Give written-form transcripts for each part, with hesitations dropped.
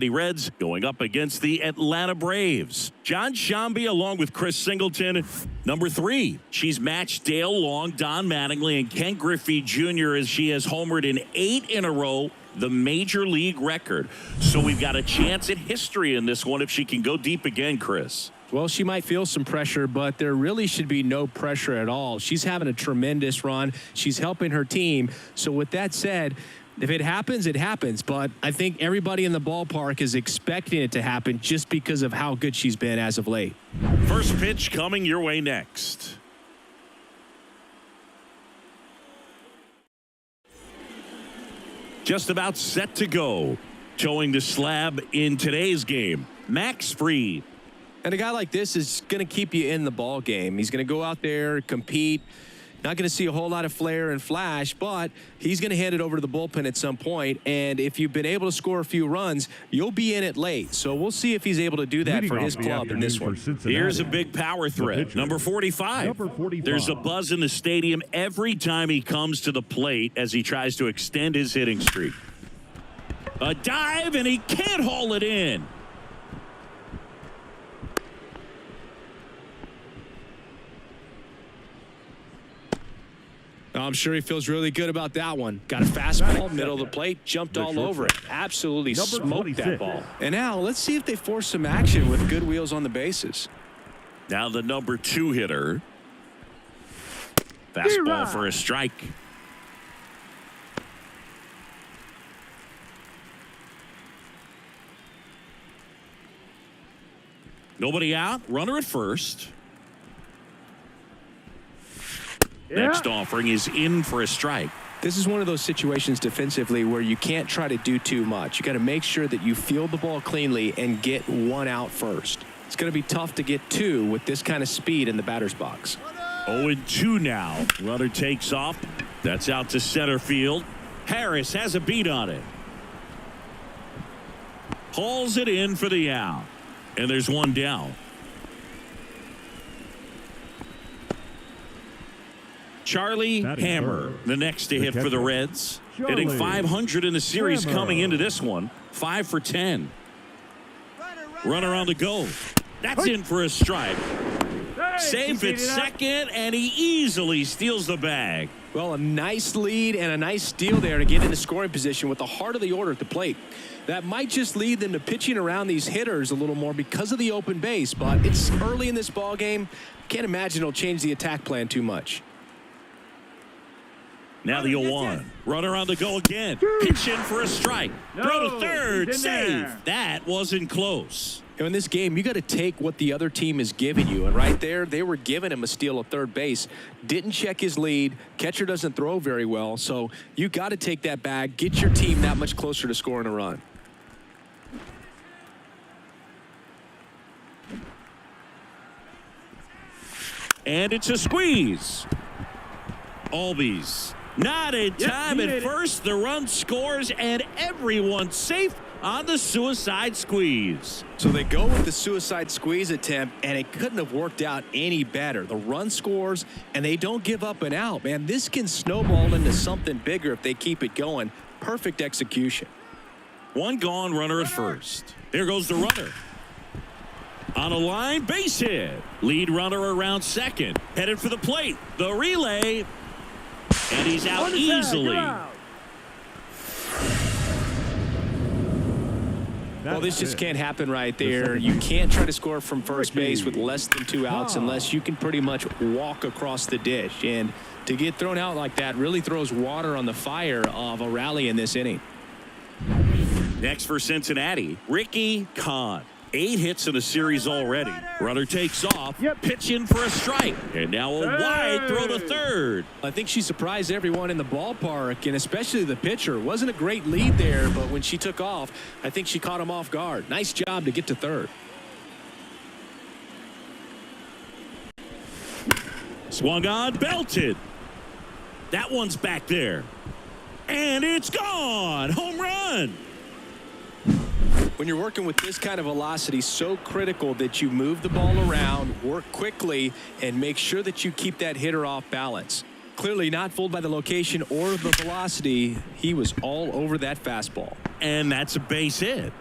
The Reds going up against the Atlanta Braves. John Shambi along with Chris Singleton. Number 3, she's matched Dale Long, Don Mattingly, and Ken Griffey Jr. as she has homered in 8 in a row, the major league record. So we've got a chance at history in this one if she can go deep again, Chris. Well, she might feel some pressure, but there really should be no pressure at all. She's having a tremendous run. She's helping her team. So with that said, if it happens, it happens. But I think everybody in the ballpark is expecting it to happen just because of how good she's been as of late. First pitch coming your way next. Just about set to go. Towing the slab in today's game, Max Fried. And a guy like this is going to keep you in the ball game. He's going to go out there, compete. Not going to see a whole lot of flair and flash, but he's going to hand it over to the bullpen at some point. And if you've been able to score a few runs, you'll be in it late. So we'll see if he's able to do that for his club in this one. Here's a big power threat. Number 45. There's a buzz in the stadium every time he comes to the plate as he tries to extend his hitting streak. A dive, and he can't haul it in. I'm sure he feels really good about that one. Got a fastball, middle of the plate, jumped all over it. Absolutely smoked that ball. And now let's see if they force some action with good wheels on the bases. Now the number 2 hitter. Fastball for a strike. Nobody out. Runner at first. Next offering is in for a strike. This is one of those situations defensively where you can't try to do too much. You got to make sure that you field the ball cleanly and get one out first. It's going to be tough to get 2 with this kind of speed in the batter's box. 0-2 now. Runner takes off. That's out to center field. Harris has a beat on it. Hauls it in for the out. And there's one down. Charlie Hammer, the next to hit for the Reds. Hitting .500 in the series coming into this one. 5 for 10. Runner on the go. That's in for a strike. Safe at second, and he easily steals the bag. Well, a nice lead and a nice steal there to get into scoring position with the heart of the order at the plate. That might just lead them to pitching around these hitters a little more because of the open base, but it's early in this ball game. Can't imagine it'll change the attack plan too much. Now the 0-1. Runner on the go again. Pitch in for a strike. Throw to third. Save. That wasn't close. In this game, you got to take what the other team is giving you. And right there, they were giving him a steal at third base. Didn't check his lead. Catcher doesn't throw very well. So you got to take that bag. Get your team that much closer to scoring a run. And it's a squeeze. Albies. Not in time at first. The run scores, and everyone's safe on the suicide squeeze. So they go with the suicide squeeze attempt, and it couldn't have worked out any better. The run scores, and they don't give up an out. Man, this can snowball into something bigger if they keep it going. Perfect execution. One gone, runner at first. There goes the runner. On a line, base hit. Lead runner around second. Headed for the plate. The relay. And he's out easily. Well, this just can't happen right there. You can't try to score from first base with less than 2 outs unless you can pretty much walk across the dish. And to get thrown out like that really throws water on the fire of a rally in this inning. Next for Cincinnati, Ricky Kahn. 8 hits in the series already. Runner takes off. Pitch in for a strike. And now a wide throw to third. I think she surprised everyone in the ballpark, and especially the pitcher. Wasn't a great lead there, but when she took off, I think she caught him off guard. Nice job to get to third. Swung on, belted. That one's back there. And it's gone. Home run. When you're working with this kind of velocity, so critical that you move the ball around, work quickly, and make sure that you keep that hitter off balance. Clearly not fooled by the location or the velocity. He was all over that fastball. And that's a base hit.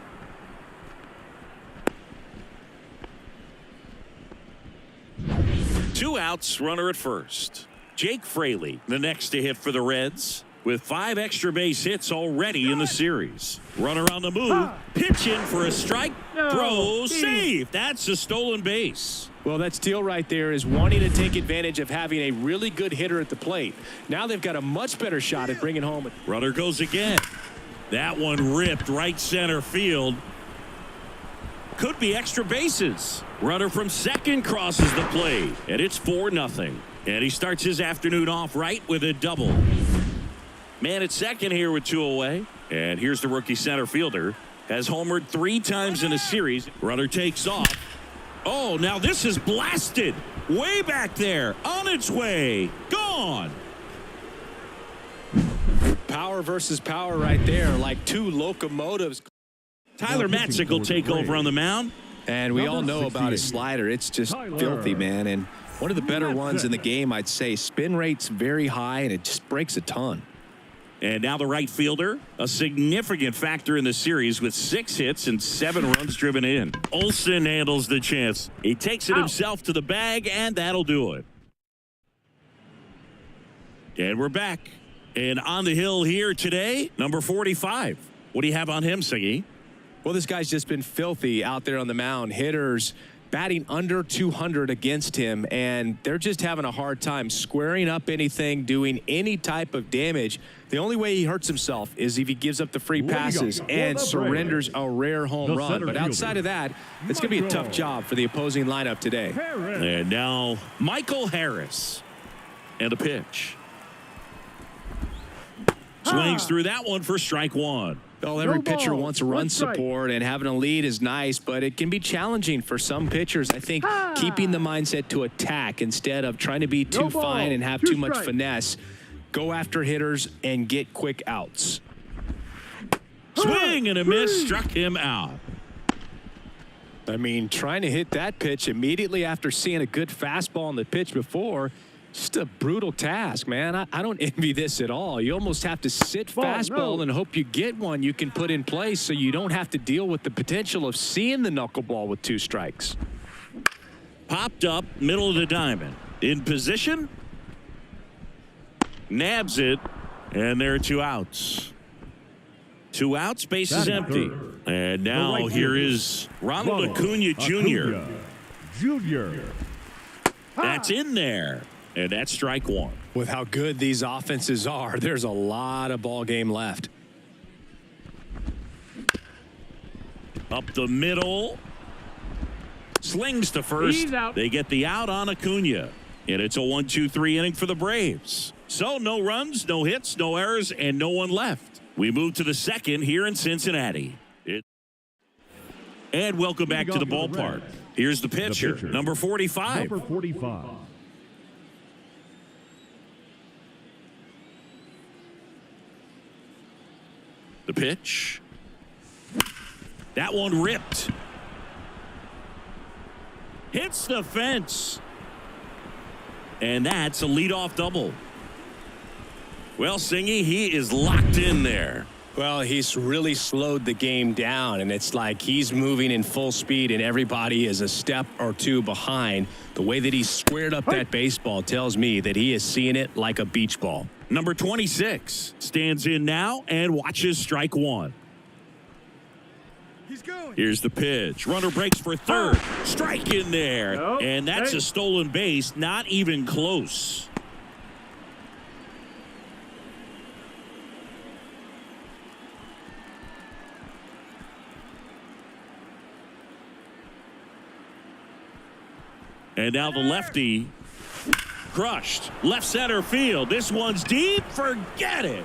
2 outs, runner at first. Jake Fraley, the next to hit for the Reds, with 5 extra base hits already in the series. Runner on the move, pitching for a strike, throw, safe. That's a stolen base. Well, that steal right there is wanting to take advantage of having a really good hitter at the plate. Now they've got a much better shot at bringing home. Runner goes again. That one ripped right center field. Could be extra bases. Runner from second crosses the plate, and it's 4-0. And he starts his afternoon off right with a double. Man at second here with 2 away. And here's the rookie center fielder. Has homered 3 times in a series. Runner takes off. Oh, now this is blasted. Way back there. On its way. Gone. Power versus power right there, like 2 locomotives. Tyler Matzik will take over on the mound. And we all know about his slider. It's just filthy, man. And one of the better ones in the game, I'd say. Spin rate's very high, and it just breaks a ton. And now the right fielder, a significant factor in the series with 6 hits and 7 runs driven in. Olsen handles the chance. He takes it himself to the bag, and that'll do it. And we're back. And on the hill here today, number 45. What do you have on him, Siggy? Well, this guy's just been filthy out there on the mound. Hitters batting under 200 against him, and they're just having a hard time squaring up anything, doing any type of damage. The only way he hurts himself is if he gives up the free passes and surrenders a rare home run. But outside of that, it's going to be a tough job for the opposing lineup today. And now Michael Harris. And a pitch. Swings through that one for strike 1. Well, every pitcher wants run support, and having a lead is nice, but it can be challenging for some pitchers. I think keeping the mindset to attack instead of trying to be too fine and have too much finesse. Go after hitters and get quick outs. Swing and a miss, struck him out. I mean, trying to hit that pitch immediately after seeing a good fastball on the pitch before, just a brutal task, man. I don't envy this at all. You almost have to sit fastball and hope you get one you can put in place so you don't have to deal with the potential of seeing the knuckleball with 2 strikes. Popped up, middle of the diamond. In position. Nabs it, and there are 2 outs. 2 outs, base is empty. And now here is Ronald Acuna Jr. That's in there. And that's strike 1. With how good these offenses are, there's a lot of ball game left. Up the middle. Slings to first. They get the out on Acuna. And it's a 1-2-3 inning for the Braves. So no runs, no hits, no errors, and no one left. We move to the second here in Cincinnati. And welcome back to the ballpark. Here's the pitcher, number 45. The pitch. That one ripped. Hits the fence. And that's a leadoff double. Well, Singy, he is locked in there. Well, he's really slowed the game down, and it's like he's moving in full speed, and everybody is a step or 2 behind. The way that he squared up that baseball tells me that he is seeing it like a beach ball. Number 26 stands in now and watches strike 1. He's going. Here's the pitch. Runner breaks for third. Strike in there. And that's a stolen base. Not even close. And now the lefty crushed. Left center field. This one's deep. Forget it.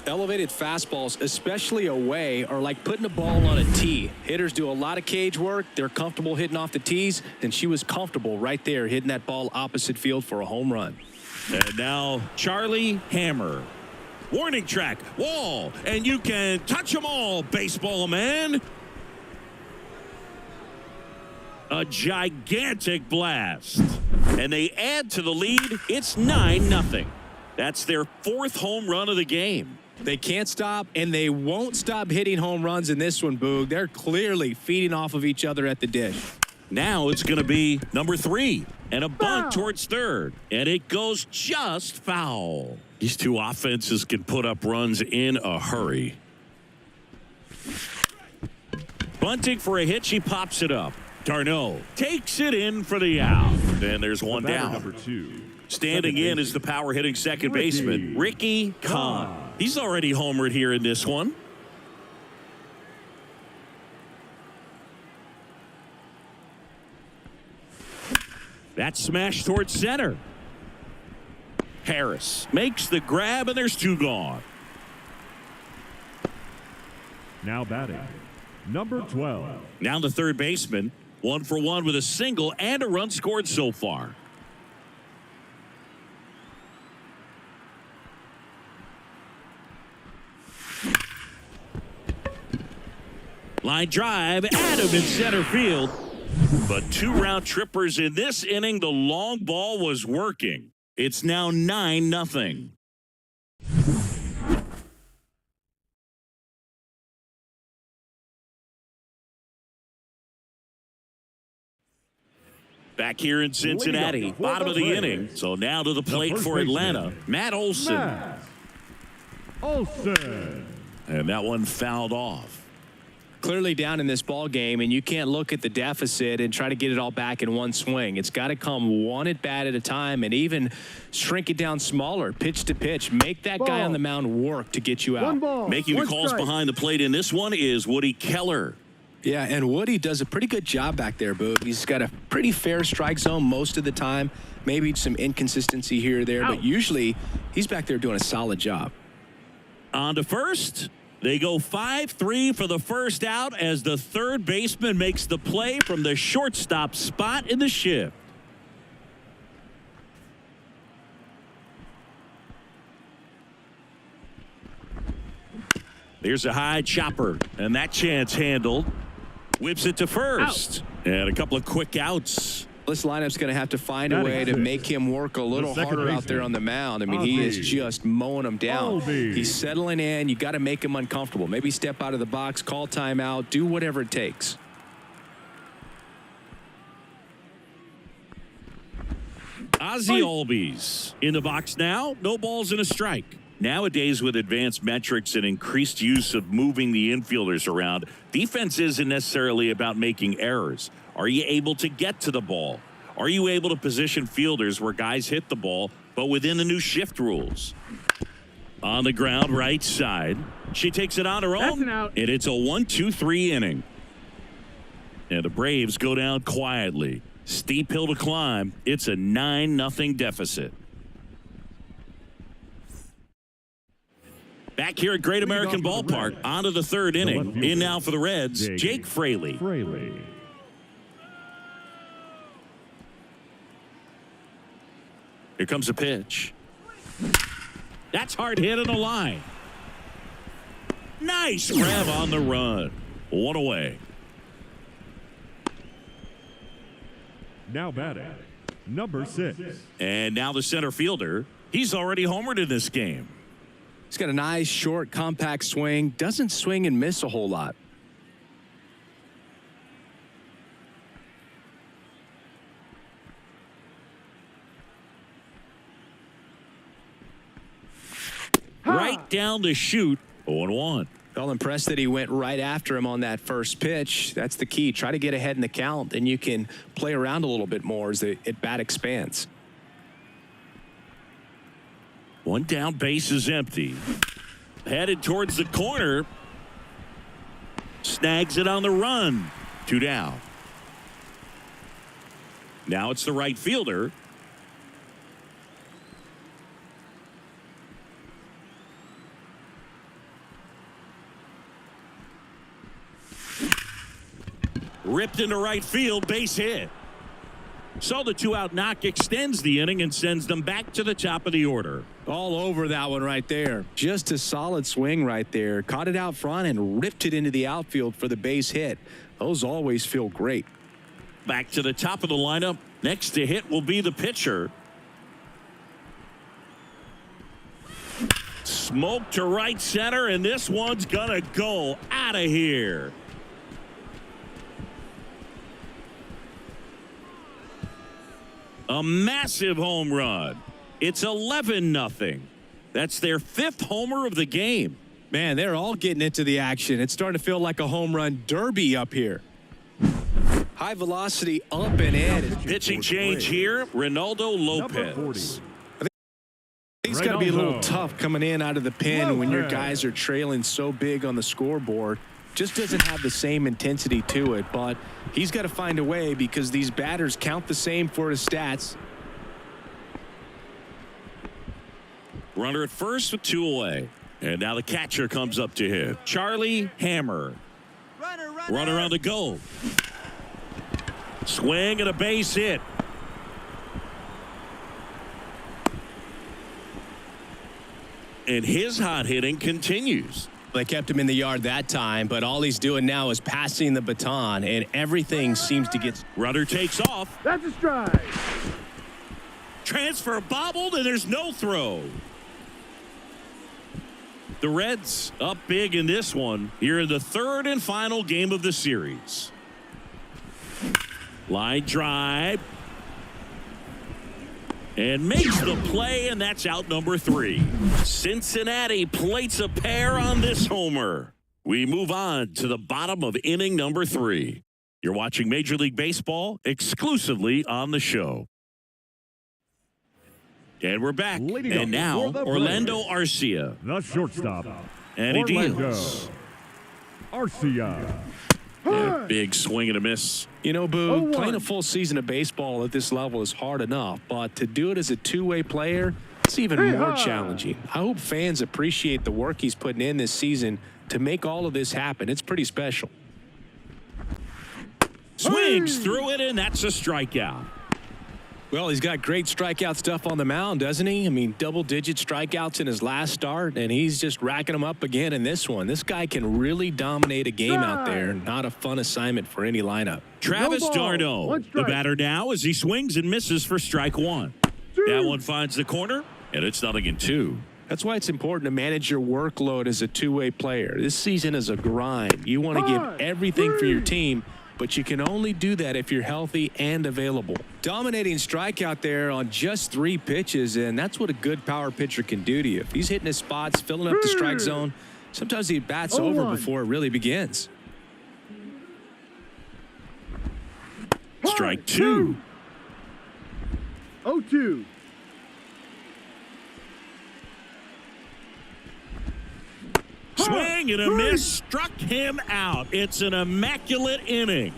Elevated fastballs, especially away, are like putting a ball on a tee. Hitters do a lot of cage work. They're comfortable hitting off the tees, and she was comfortable right there hitting that ball opposite field for a home run. And now Charlie Hammer. Warning track, wall, and you can touch them all, baseball man. A gigantic blast. And they add to the lead. It's 9-0. That's their 4th home run of the game. They can't stop, and they won't stop hitting home runs in this one, Boog. They're clearly feeding off of each other at the dish. Now it's going to be number 3 and a bunt towards third, and it goes just foul. These two offenses can put up runs in a hurry. Bunting for a hit. She pops it up. Darno takes it in for the out. And there's one down. Number 2. Standing in is the power hitting second baseman, Ricky Kahn. He's already homered here in this one. That's smashed towards center. Harris makes the grab, and there's 2 gone. Now batting, number 12. Now the third baseman, 1 for 1 with a single and a run scored so far. Line drive, Adam in center field. But 2 round trippers in this inning. The long ball was working. It's now 9-0. Back here in Cincinnati, bottom of the inning. So now to the plate for Atlanta, Matt Olson. And that one fouled off. Clearly down in this ball game, and you can't look at the deficit and try to get it all back in one swing. It's got to come one at bat at a time, and even shrink it down smaller, pitch to pitch. Make that guy on the mound work to get you out. Making the calls behind the plate in this one is Woody Keller. Yeah, and Woody does a pretty good job back there, Boo. He's got a pretty fair strike zone most of the time. Maybe some inconsistency here or there, but usually he's back there doing a solid job. On to first. They go 5-3 for the first out as the third baseman makes the play from the shortstop spot in the shift. There's a high chopper, and that chance handled. Whips it to first. And a couple of quick outs. This lineup's going to have to find a way to make him work a little harder out there on the mound. I mean, he is just mowing them down. He's settling in. You got to make him uncomfortable. Maybe step out of the box, call timeout, do whatever it takes. Ozzie Albies in the box now. No balls and a strike. Nowadays, with advanced metrics and increased use of moving the infielders around, defense isn't necessarily about making errors. Are you able to get to the ball? Are you able to position fielders where guys hit the ball, but within the new shift rules? On the ground, right side. She takes it on her own, and it's a 1-2-3 inning. And the Braves go down quietly. Steep hill to climb. It's a 9-0 deficit. Back here at Great American Ballpark, on to the third inning. In now for the Reds, Jake Fraley. Here comes a pitch. That's hard hit on the line. Nice grab on the run. 1 away. Now batting, number 6. And now the center fielder. He's already homered in this game. He's got a nice, short, compact swing. Doesn't swing and miss a whole lot. Right down the chute, 0-1. Well, impressed that he went right after him on that first pitch. That's the key. Try to get ahead in the count, and you can play around a little bit more as the at-bat expands. One down, base is empty. Headed towards the corner. Snags it on the run. 2 down. Now it's the right fielder. Ripped into right field, base hit. So the 2-out knock extends the inning and sends them back to the top of the order. All over that one right there. Just a solid swing right there. Caught it out front and ripped it into the outfield for the base hit. Those always feel great. Back to the top of the lineup. Next to hit will be the pitcher. Smoke to right center, and this one's going to go out of here. A massive home run. It's 11-0. That's their 5th homer of the game. Man, they're all getting into the action. It's starting to feel like a home run derby up here. High velocity up and in. Pitching change here, Ronaldo Lopez. It's got to be a little tough coming in out of the pen when your guys are trailing so big on the scoreboard. Just doesn't have the same intensity to it, but he's got to find a way because these batters count the same for his stats. Runner at first with 2 away. And now the catcher comes up to him. Charlie Hammer. Runner on the go. Swing and a base hit. And his hot hitting continues. They kept him in the yard that time, but all he's doing now is passing the baton, and everything seems to get. Runner takes off. That's a strike. Transfer bobbled, and there's no throw. The Reds up big in this one here in the 3rd and final game of the series. Line drive. And makes the play, and that's out number 3. Cincinnati plates a pair on this homer. We move on to the bottom of inning number 3. You're watching Major League Baseball exclusively on the show. And we're back. And now, Orlando Arcia. The shortstop. And he Orlando deals. Arcia. Yeah, big swing and a miss. You know, Boo, playing a full season of baseball at this level is hard enough, but to do it as a two-way player, it's even more challenging. I hope fans appreciate the work he's putting in this season to make all of this happen. It's pretty special. Swings through it, and that's a strikeout. Well, he's got great strikeout stuff on the mound, doesn't he? I mean, double-digit strikeouts in his last start, and he's just racking them up again in this one. This guy can really dominate a game out there. Not a fun assignment for any lineup. Travis d'Arnaud, the batter now as he swings and misses for strike 1. That one finds the corner, and it's 0-2. That's why it's important to manage your workload as a two-way player. This season is a grind. You want to give everything for your team, but you can only do that if you're healthy and available. Dominating strikeout there on just 3 pitches, and that's what a good power pitcher can do to you. If he's hitting his spots, filling up the strike zone, sometimes he bats over before it really begins. Strike 2. 0-2. Swing and a miss, struck him out. It's an immaculate inning.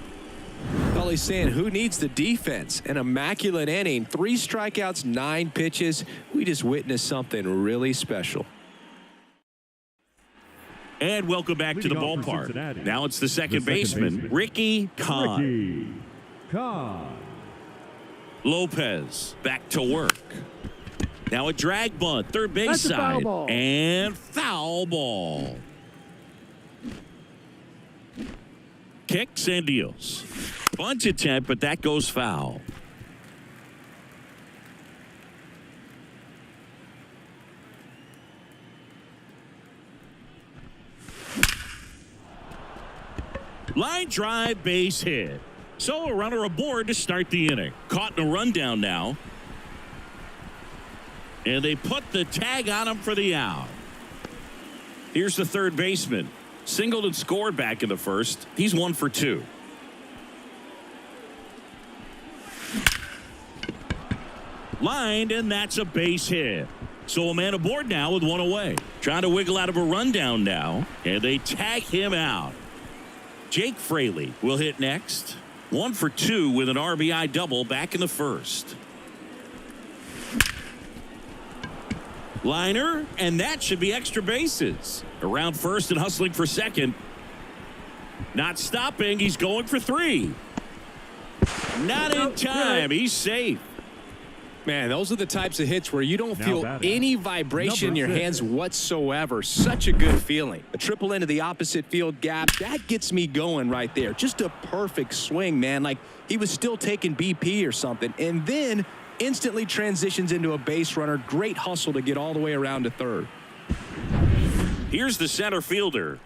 Well, he's saying who needs the defense? An immaculate inning. 3 strikeouts, 9 pitches. We just witnessed something really special. And welcome back to the ballpark. Now it's the second baseman, Ricky Kahn. Lopez back to work. Now a drag bunt, third base side, and foul ball. Kicks and deals. Bunt attempt, but that goes foul. Line drive, base hit. So a runner aboard to start the inning. Caught in a rundown now. And they put the tag on him for the out. Here's the third baseman. Singled and scored back in the first. He's 1 for 2. Lined, and that's a base hit. So a man aboard now with 1 away. Trying to wiggle out of a rundown now. And they tag him out. Jake Fraley will hit next. 1 for 2 with an RBI double back in the first. Liner, and that should be extra bases. Around first and hustling for second. Not stopping. He's going for 3. Not in time. He's safe. Man, those are the types of hits where you don't feel any vibration in your hands whatsoever. Such a good feeling. A triple into the opposite field gap. That gets me going right there. Just a perfect swing, man. Like he was still taking BP or something. And then instantly transitions into a base runner. Great hustle to get all the way around to third. Here's the center fielder.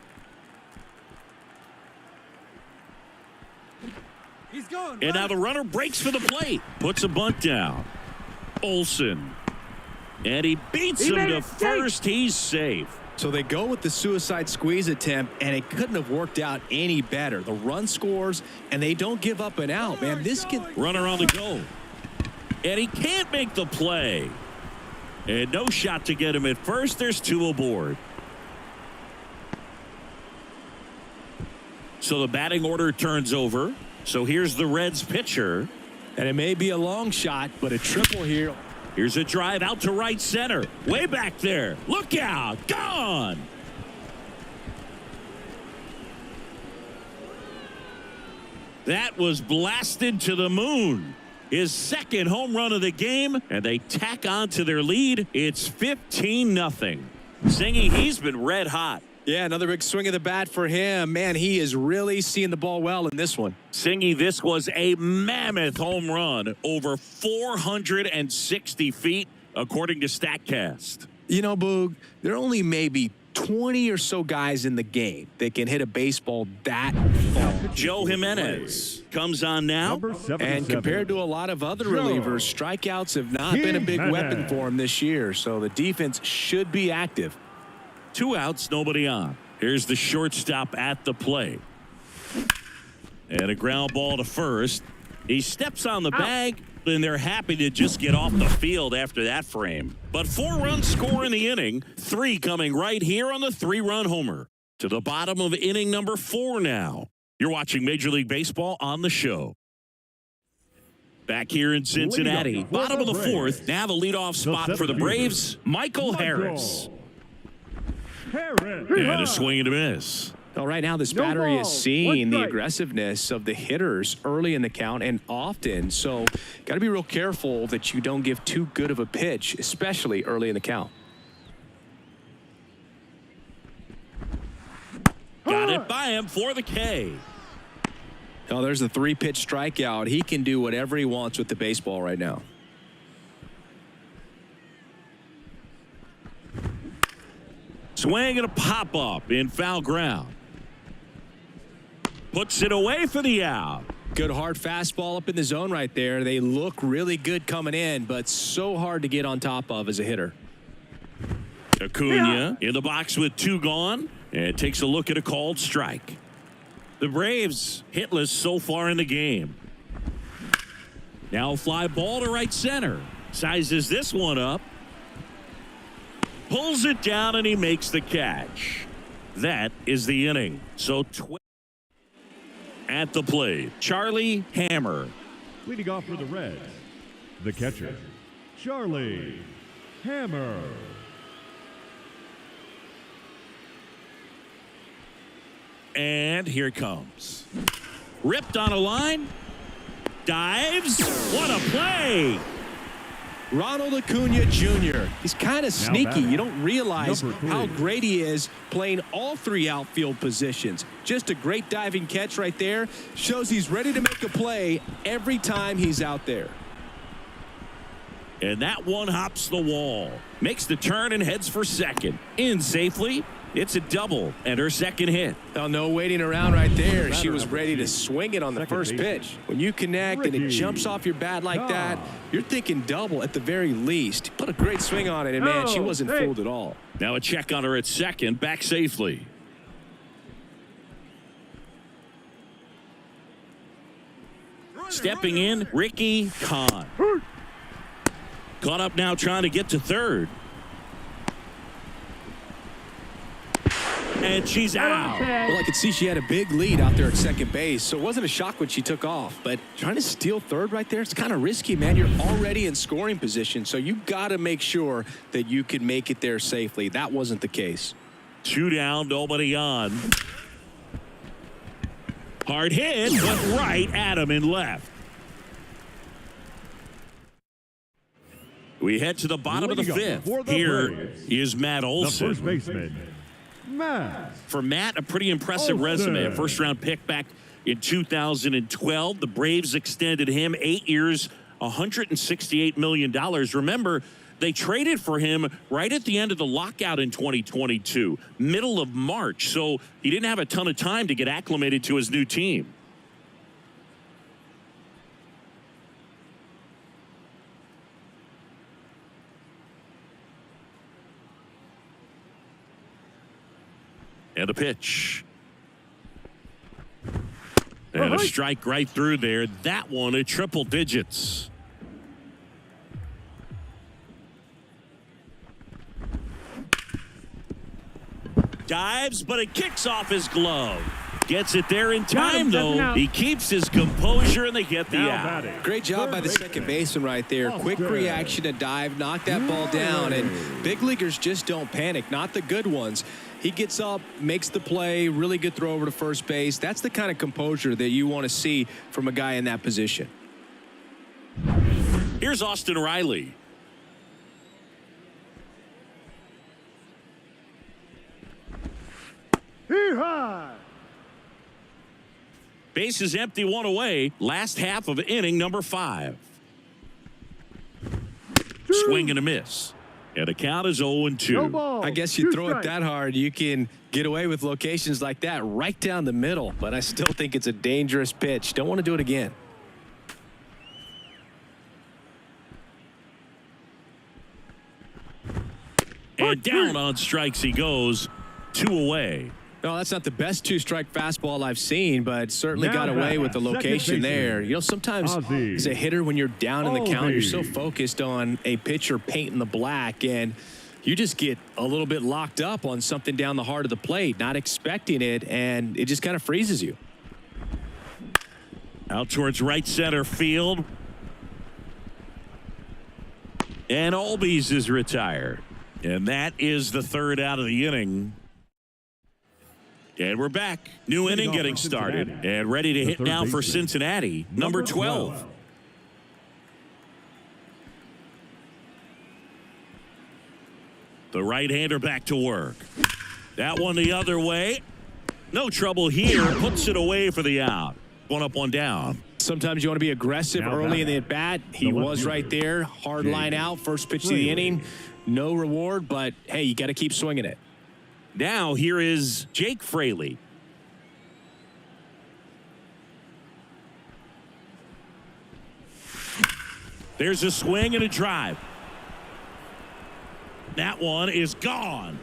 He's going. And now the runner breaks for the plate. Puts a bunt down. Olsen. And he beats him to first. He's safe. So they go with the suicide squeeze attempt, and it couldn't have worked out any better. The run scores, and they don't give up an out, man. This can... Runner on the go. And he can't make the play. And no shot to get him at first. There's 2 aboard. So the batting order turns over. So here's the Reds pitcher. And it may be a long shot, but a triple here. Here's a drive out to right center. Way back there. Look out. Gone. That was blasted to the moon. His second home run of the game, and they tack on to their lead. It's 15-0. Singy, he's been red hot. Yeah, another big swing of the bat for him. Man, he is really seeing the ball well in this one. Singy, this was a mammoth home run over 460 feet, according to StatCast. You know, Boog, there are only maybe 20 or so guys in the game that can hit a baseball that far. Joe Jimenez comes on now. And compared to a lot of other relievers, strikeouts have not been a big weapon for him this year. So the defense should be active. 2 outs, nobody on. Here's the shortstop at the plate. And a ground ball to first. He steps on the bag, and they're happy to just get off the field after that frame. But 4 runs score in the inning, 3 coming right here on the 3-run homer. To the bottom of inning number 4 now. You're watching Major League Baseball on the show. Back here in Cincinnati, bottom of the 4th. Now the leadoff spot for the Braves, Michael Harris. And a swing and a miss. Well, right now this battery is seeing the aggressiveness of the hitters early in the count and often. So got to be real careful that you don't give too good of a pitch, especially early in the count. Got it by him for the K. Oh, there's a 3-pitch strikeout. He can do whatever he wants with the baseball right now. Swing and a pop-up in foul ground. Puts it away for the out. Good hard fastball up in the zone right there. They look really good coming in, but so hard to get on top of as a hitter. Acuna in the box with 2 gone, and takes a look at a called strike. The Braves hitless so far in the game. Now a fly ball to right center. Sizes this one up. Pulls it down, and he makes the catch. That is the inning. So at the plate, Charlie Hammer. Leading off for the Reds, the catcher, Charlie Hammer. And here it comes. Ripped on a line. Dives. What a play. Ronald Acuna Jr. He's kind of sneaky. You don't realize how great he is playing all 3 outfield positions. Just a great diving catch right there. Shows he's ready to make a play every time he's out there. And that one hops the wall. Makes the turn and heads for second. In safely. It's a double and her second hit. Oh, no waiting around right there. She was ready to swing it on the first pitch. When you connect and it jumps off your bat like that, you're thinking double at the very least. Put a great swing on it, and man, she wasn't fooled at all. Now a check on her at second, back safely. Stepping in, Ricky Kahn. Caught up now trying to get to third. And she's out. Well, I could see she had a big lead out there at second base, so it wasn't a shock when she took off. But trying to steal third right there, it's kind of risky, man. You're already in scoring position, so you got to make sure that you can make it there safely. That wasn't the case. 2 down, nobody on. Hard hit, but right at him and left. We head to the bottom of the 5th. Here is Matt Olson. The first baseman, Matt. For Matt, a pretty impressive resume. A first-round pick back in 2012. The Braves extended him 8 years, $168 million. Remember, They traded for him right at the end of the lockout in 2022, middle of March. So he didn't have a ton of time to get acclimated to his new team. And a pitch. And a strike right through there. That one at triple digits. Dives, but it kicks off his glove. Gets it there in time, though. He keeps his composure, and they get the out. Great job by the second baseman right there. Quick reaction to dive, knock that ball down, and big leaguers just don't panic, not the good ones. He gets up, makes the play, really good throw over to first base. That's the kind of composure that you want to see from a guy in that position. Here's Austin Riley. Base is empty, one away. Last half of inning number 5. Swing and a miss. And the count is 0-2. I guess you throw it that hard, you can get away with locations like that right down the middle. But I still think it's a dangerous pitch. Don't want to do it again. And down on strikes he goes. 2 away. No, that's not the best two-strike fastball I've seen, but certainly got away with the location there. You know, sometimes as a hitter, when you're down in the count, you're so focused on a pitcher painting the black, and you just get a little bit locked up on something down the heart of the plate, not expecting it, and it just kind of freezes you. Out towards right center field. And Albies is retired. And that is the third out of the inning. And we're back. New inning getting started. And ready to hit now for Cincinnati. Number 12. The right-hander back to work. That one the other way. No trouble here. Puts it away for the out. 1 up, 1 down. Sometimes you want to be aggressive early in the at-bat. He was right there. Hard line out. First pitch of the inning. No reward, but, hey, you got to keep swinging it. Now here is Jake Fraley. There's a swing and a drive. That one is gone.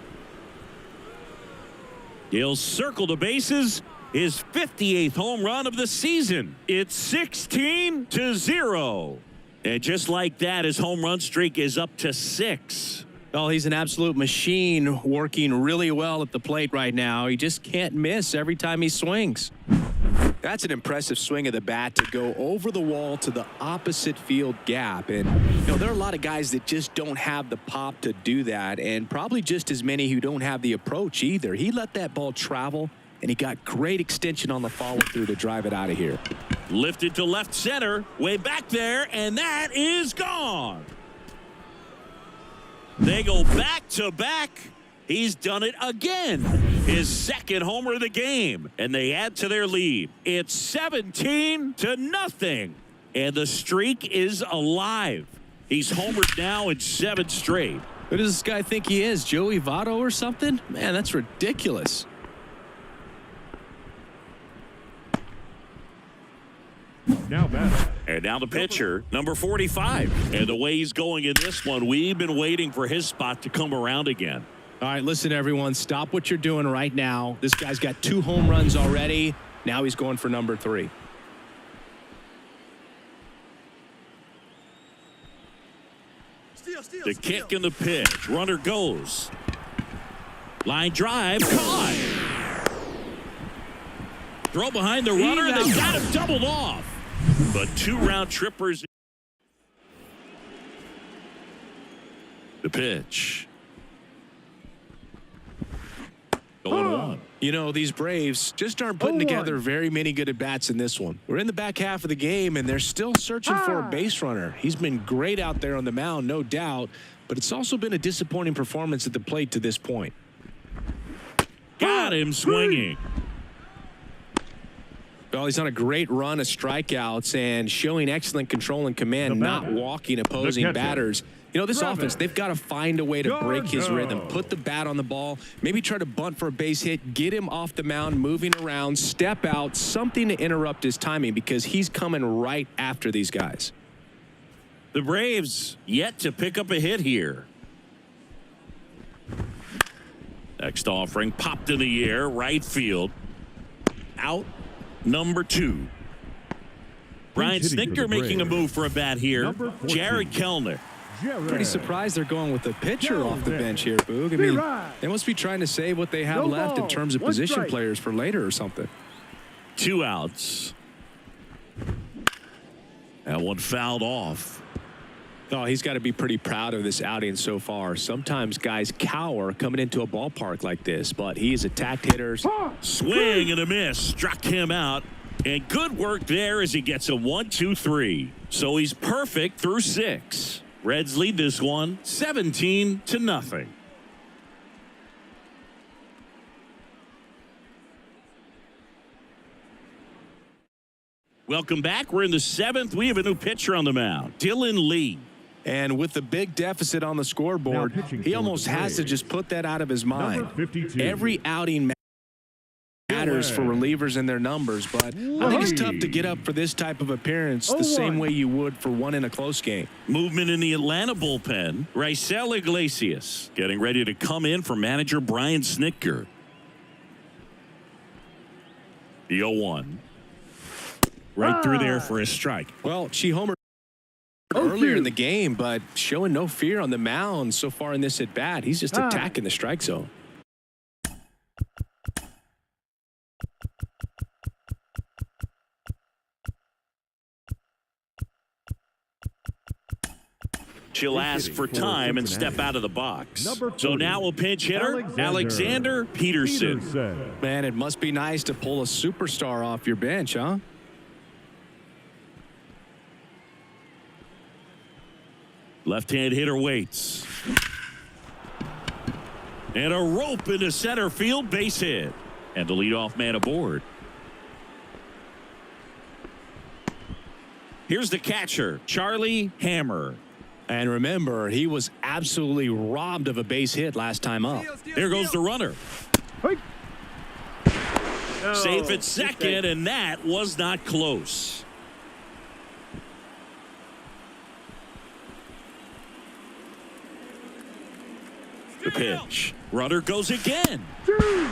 He'll circle the bases. His 58th home run of the season. It's 16-0. And just like that, his home run streak is up to 6. Oh, he's an absolute machine, working really well at the plate right now. He just can't miss every time he swings. That's an impressive swing of the bat to go over the wall to the opposite field gap. And, you know, there are a lot of guys that just don't have the pop to do that, and probably just as many who don't have the approach either. He let that ball travel, and he got great extension on the follow-through to drive it out of here. Lifted to left center, way back there, and that is gone. They go back to back. He's done it again. His second homer of the game, and they add to their lead. It's 17-0, and the streak is alive. He's homered now in 7 straight. Who does this guy think he is, Joey Votto or something? Man, that's ridiculous. Now batting. And now the pitcher, number 45. And the way he's going in this one, we've been waiting for his spot to come around again. All right, listen, everyone. Stop what you're doing right now. This guy's got 2 home runs already. Now he's going for number 3. The kick and the pitch. Runner goes. Line drive. Caught. Throw behind the runner. They got him doubled off. But 2 round trippers. The pitch. 0-1. You know, these Braves just aren't putting together very many good at-bats in this one. We're in the back half of the game, and they're still searching for a base runner. He's been great out there on the mound, no doubt, but it's also been a disappointing performance at the plate to this point. Well, he's on a great run of strikeouts and showing excellent control and command, not walking opposing batters. You know, this offense, they've got to find a way to break his rhythm, put the bat on the ball, maybe try to bunt for a base hit, get him off the mound, moving around, step out, something to interrupt his timing because he's coming right after these guys. The Braves yet to pick up a hit here. Next offering popped in the air, right field. Out number 2. Brian Snitker making a move for a bat here. Jared Kellner. Pretty surprised they're going with a pitcher off the bench here, Boog. I mean, they must be trying to save what they have left in terms of position players for later or something. 2 outs. That one fouled off. Oh, he's got to be pretty proud of this outing so far. Sometimes guys cower coming into a ballpark like this, but he has attacked hitters. Swing and a miss. Struck him out. And good work there as he gets a 1-2-3. So he's perfect through 6. Reds lead this one 17-0. Welcome back. We're in the 7th. We have a new pitcher on the mound, Dylan Lee. And with the big deficit on the scoreboard, he almost has to just put that out of his mind. Every outing matters for relievers and their numbers, but I think it's tough to get up for this type of appearance the same way you would for one in a close game. Movement in the Atlanta bullpen. Raisel Iglesias getting ready to come in for manager Brian Snitker. The 0-1. Right through there for a strike. Well, she homered earlier in the game, but showing no fear on the mound so far in this at-bat. He's just attacking the strike zone. She'll ask for time and step out of the box. So now a pinch hitter, Alexander Peterson. Man, it must be nice to pull a superstar off your bench, huh? Left-hand hitter waits. And a rope into center field, base hit. And the leadoff man aboard. Here's the catcher, Charlie Hammer. And remember, he was absolutely robbed of a base hit last time up. There goes the runner. Safe at second, and that was not close. The pitch. Runner goes again. Throw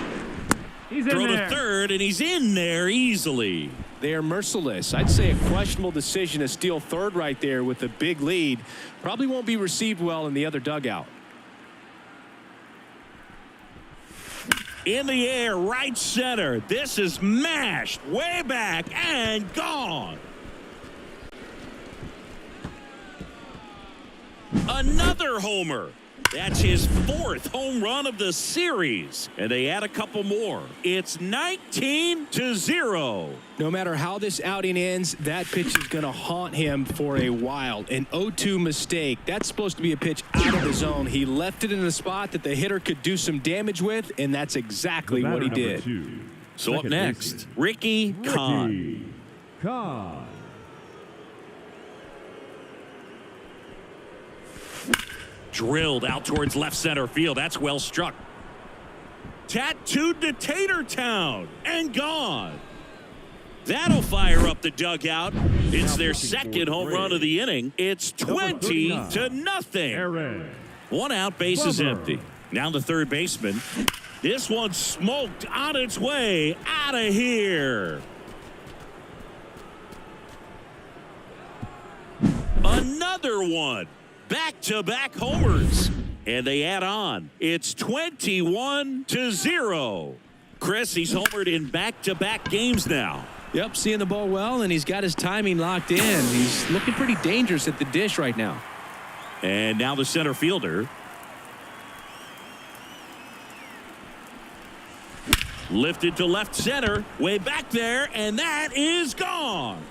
to third, and he's in there easily. They are merciless. I'd say a questionable decision to steal third right there with a big lead. Probably won't be received well in the other dugout. In the air, right center. This is mashed way back and gone. Another homer. That's his 4th home run of the series. And they add a couple more. It's 19-0. No matter how this outing ends, that pitch is going to haunt him for a while. An 0-2 mistake. That's supposed to be a pitch out of the zone. He left it in a spot that the hitter could do some damage with, and that's exactly what he did. So up next, Ricky Kahn. Drilled out towards left center field. That's well struck. Tattooed to Tatertown and gone. That'll fire up the dugout. It's their 2nd home run of the inning. It's 20-0. 1 out, base is empty. Now the third baseman. This one smoked on its way out of here. Another one. Back-to-back homers. And they add on. It's 21-0. Chris, he's homered in back-to-back games now. Yep, seeing the ball well, and he's got his timing locked in. He's looking pretty dangerous at the dish right now. And now the center fielder. Lifted to left center. Way back there, and that is gone.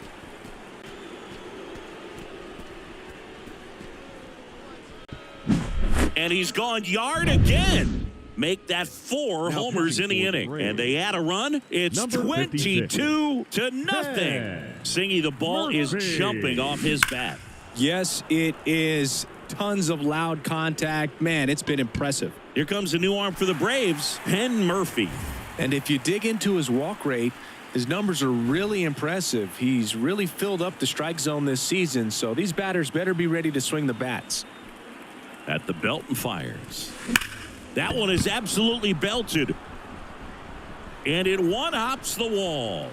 And he's gone yard again. make that 4 Now homers in the pitching for the inning. Braves. And they add a run. It's Number 22 to nothing. 10. Singy, the ball is Murphy. jumping off his bat. Yes, it is. Tons of loud contact. Man, it's been impressive. Here comes a new arm for the Braves, Penn Murphy. And if you dig into his walk rate, his numbers are really impressive. He's really filled up the strike zone this season, so these batters better be ready to swing the bats. At the belt and fires. That one is absolutely belted. And it one-hops the wall.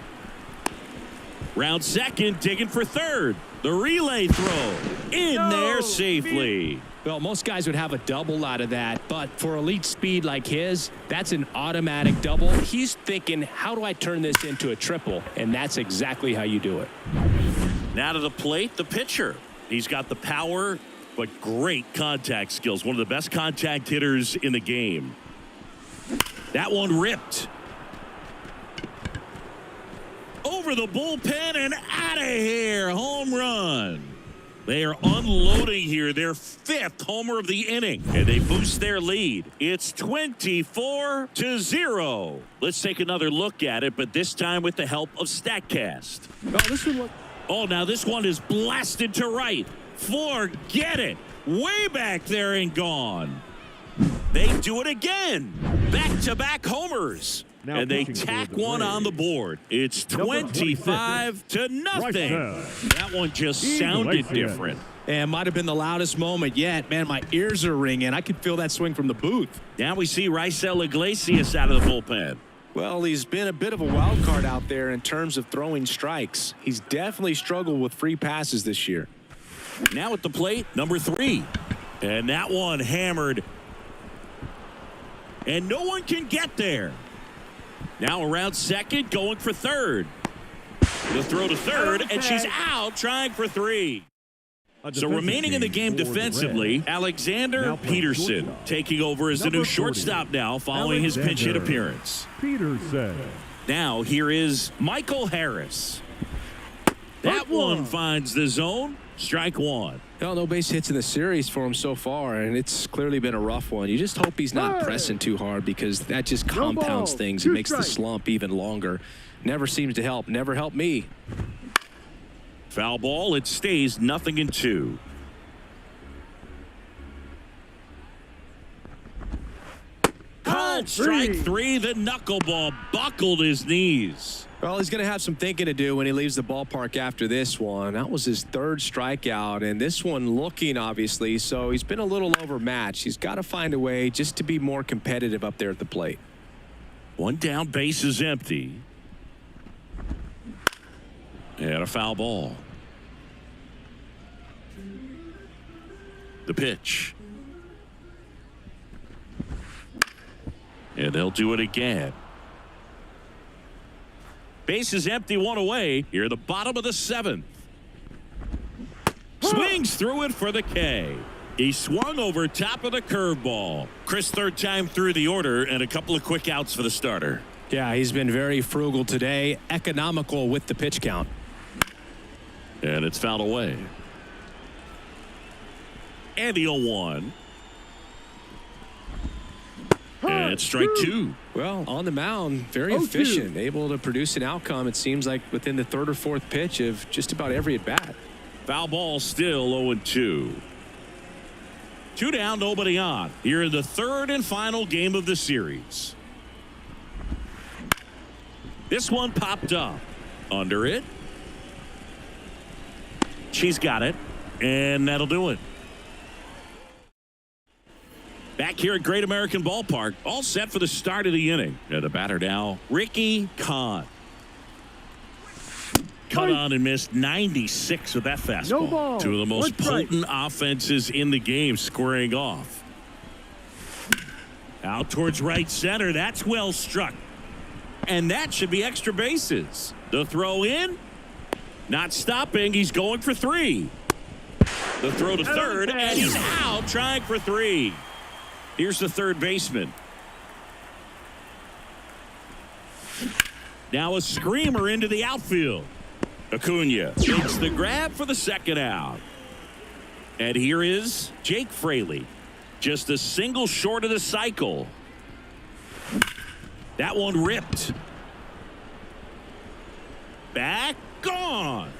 Round second, digging for third. The relay throw in there safely. Well, most guys would have a double out of that, but for elite speed like his, that's an automatic double. He's thinking, how do I turn this into a triple? And that's exactly how you do it. Now to the plate, the pitcher. He's got the power, but great contact skills. One of the best contact hitters in the game. That one ripped. Over the bullpen and out of here. Home run. They are unloading here. Their 5th homer of the inning. And they boost their lead. It's 24-0. Let's take another look at it, but this time with the help of StatCast. Oh, now this one is blasted to right. Forget it. Way back there and gone. They do it again. Back-to-back homers. Now and they pitching for tack the one on the Braves. board. It's Number 25 to nothing. That one just sounded Iglesias. different. And might have been the loudest moment yet. Man, my ears are ringing. I could feel that swing from the booth. Now we see Raisel Iglesias out of the bullpen. Well, he's been a bit of a wild card out there in terms of throwing strikes. He's definitely struggled with free passes this year. Now at the plate, number 3. And that one hammered. And no one can get there. Now around second, going for third. The throw to third, and she's out trying for 3. So remaining in the game defensively, Alexander Now playing Peterson shortstop. taking over as the Number new 40, shortstop now following his pinch hit Alexander. appearance. Peterson. Now here is Michael Harris. That one finds the zone. Strike 1. Well, no base hits in the series for him so far, and it's clearly been a rough one. You just hope he's not pressing too hard because that just compounds things and makes the slump even longer. Never seems to help. Never helped me. Foul ball. It stays 0-2. Called strike 3. The knuckleball buckled his knees. Well, he's going to have some thinking to do when he leaves the ballpark after this one. That was his 3rd strikeout, and this one looking, obviously, so he's been a little overmatched. He's got to find a way just to be more competitive up there at the plate. One down, base is empty. And a foul ball. The pitch. And they'll do it again. Base is empty, one away. Here at the bottom of the 7th. Swings through it for the K. He swung over top of the curveball. Chris, 3rd time through the order, and a couple of quick outs for the starter. Yeah, he's been very frugal today, economical with the pitch count. And it's fouled away. And the 0-1. And it's strike 2. Well, on the mound, very efficient, able to produce an outcome, it seems like, within the 3rd or 4th pitch of just about every at-bat. Foul ball still 0-2. 2 down, nobody on. Here in the 3rd and final game of the series. This one popped up. Under it. She's got it. And that'll do it. Back here at Great American Ballpark, all set for the start of the inning. And the batter now, Ricky Kahn. Cut on and missed 96 with that fastball. 2 of the most potent offenses in the game squaring off. Out towards right center. That's well struck. And that should be extra bases. The throw in. Not stopping. He's going for 3. The throw to third. And he's out trying for 3. Here's the third baseman. Now a screamer into the outfield. Acuna makes the grab for the 2nd out. And here is Jake Fraley. Just a single short of the cycle. That one ripped. Back on.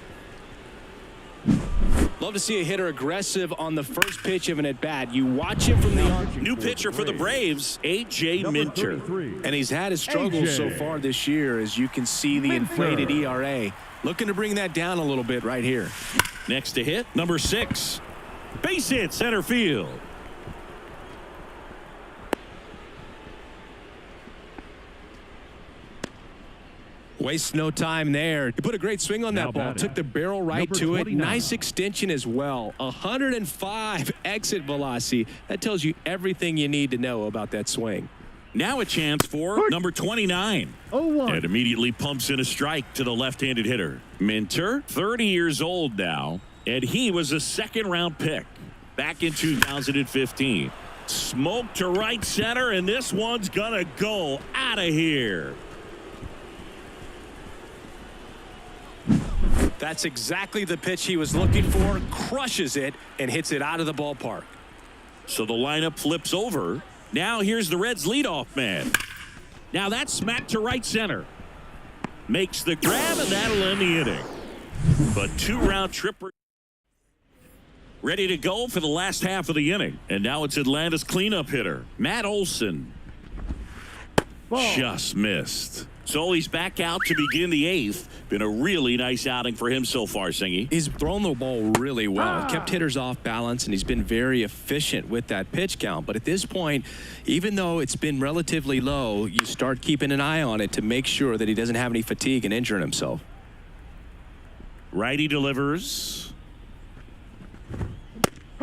Love to see a hitter aggressive on the first pitch of an at-bat. You watch him from the arc. New pitcher for the Braves, A.J. Minter. And he's had his struggles so far this year, as you can see the inflated ERA. Looking to bring that down a little bit right here. Next to hit, number 6. Base hit, center field. Waste no time there. He put a great swing on that ball. Took the barrel right to it. Nice extension as well. 105 exit velocity. That tells you everything you need to know about that swing. Now a chance for number 29. And immediately pumps in a strike to the left-handed hitter. Minter, 30 years old now, and he was a second-round pick back in 2015. Smoke to right center, and this one's gonna go out of here. That's exactly the pitch he was looking for. Crushes it and hits it out of the ballpark. So the lineup flips over. Now here's the Reds' leadoff man. Now that's smacked to right center. Makes the grab, and that'll end the inning. But two-round tripper ready to go for the last half of the inning. And now it's Atlanta's cleanup hitter, Matt Olson. Just missed. So he's back out to begin the 8th. Been a really nice outing for him so far, Singy. He's thrown the ball really well. Kept hitters off balance, and he's been very efficient with that pitch count. But at this point, even though it's been relatively low, you start keeping an eye on it to make sure that he doesn't have any fatigue and injuring himself. Righty delivers.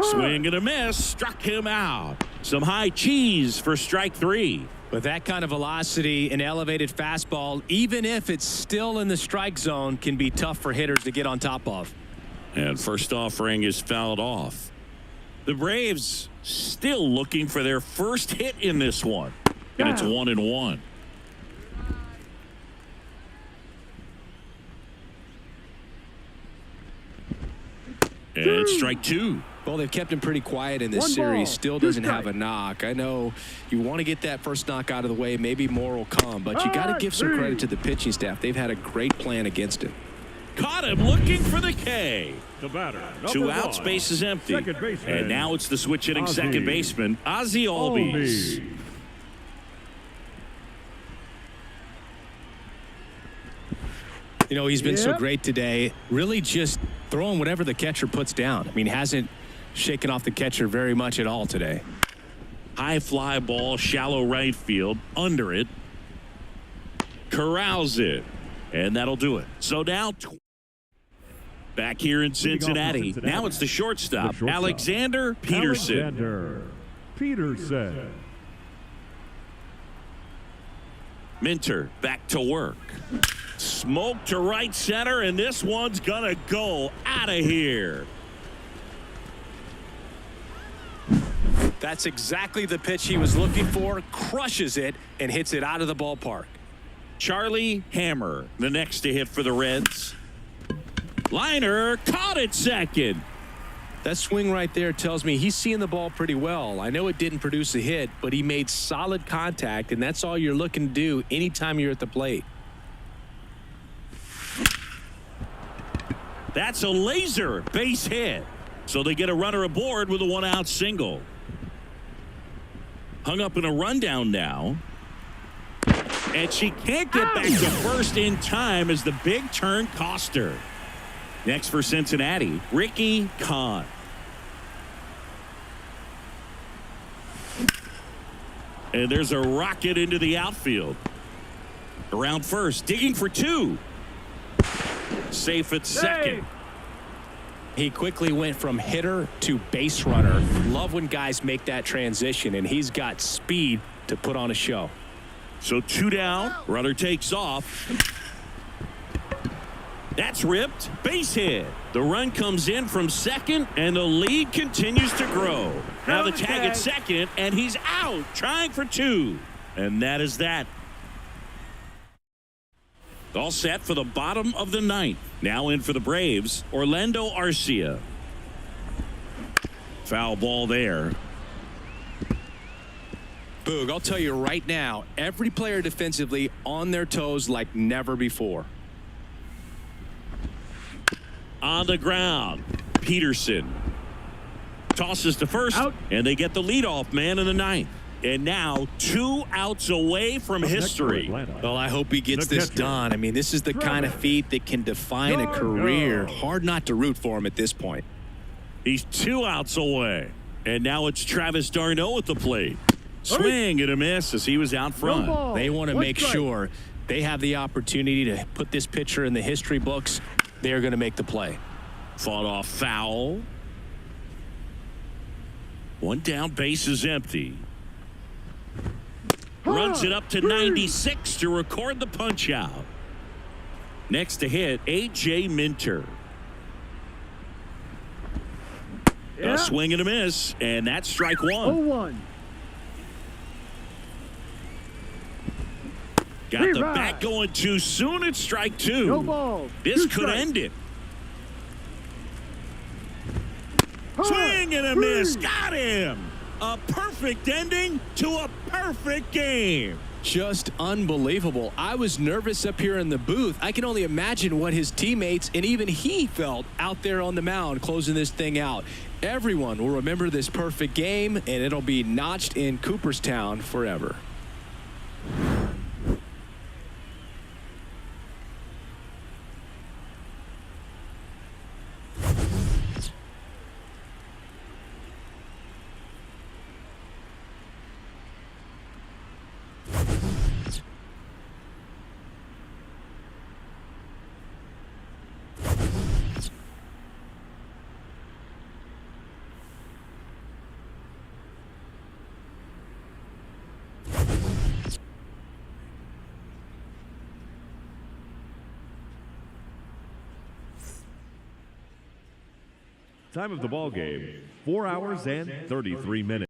Swing and a miss. Struck him out. Some high cheese for strike 3. With that kind of velocity, an elevated fastball, even if it's still in the strike zone, can be tough for hitters to get on top of. And first offering is fouled off. The Braves still looking for their first hit in this one. And it's 1-1. And strike 2. Well, they've kept him pretty quiet in this series. Still doesn't have a knock. I know you want to get that first knock out of the way. Maybe more will come, but you got to give some credit to the pitching staff. They've had a great plan against it. Caught him looking for the K. The batter, 2 out, space is empty. And now it's the switch hitting second baseman, Ozzie Albies. You know, he's been so great today. Really just throwing whatever the catcher puts down. I mean, hasn't shaken off the catcher very much at all today. High fly ball, shallow right field, under it. Corrals it. And that'll do it. So now back here in Cincinnati. Now it's the shortstop, Alexander Peterson. Minter back to work. Smoke to right center, and this one's gonna go out of here. That's exactly the pitch he was looking for. Crushes it and hits it out of the ballpark. Charlie Hammer, the next to hit for the Reds. Liner caught it second. That swing right there tells me he's seeing the ball pretty well. I know it didn't produce a hit, but he made solid contact, and that's all you're looking to do anytime you're at the plate. That's a laser base hit. So they get a runner aboard with a 1-out single. Hung up in a rundown now. And she can't get back to first in time as the big turn cost her. Next for Cincinnati, Ricky Kahn. And there's a rocket into the outfield. Around first, digging for 2. Safe at second. He quickly went from hitter to base runner. Love when guys make that transition, and he's got speed to put on a show. So 2 down, runner takes off. That's ripped, base hit. The run comes in from second, and the lead continues to grow. Now the tag at second, and he's out, trying for 2. And that is that. All set for the bottom of the 9th. Now in for the Braves, Orlando Arcia. Foul ball there. Boog, I'll tell you right now, every player defensively on their toes like never before. On the ground, Peterson tosses to first, Out. and they get the leadoff man in the ninth. And now 2 outs away from history. Well, I hope he gets The this catcher. done. I mean, this is the kind of feat that can define a career. Hard not to root for him at this point. He's 2 outs away. And now it's Travis d'Arnaud at the plate. Swing and a miss as he was out front. They want to make sure they have the opportunity to put this pitcher in the history books. They're going to make the play. Fought off foul. 1 down, base is empty. Runs it up to 96 to record the punch out. Next to hit, A.J. Minter. A swing and a miss, and that's strike 1. 0-1. Got the bat going too soon. It's strike 2. No balls. This 2 could strikes. end it. Swing and a miss. Got him. A perfect ending to a perfect game. Just unbelievable. I was nervous up here in the booth. I can only imagine what his teammates and even he felt out there on the mound closing this thing out. Everyone will remember this perfect game, and it'll be notched in Cooperstown forever. Time of the ball game, 4 hours and 33 minutes.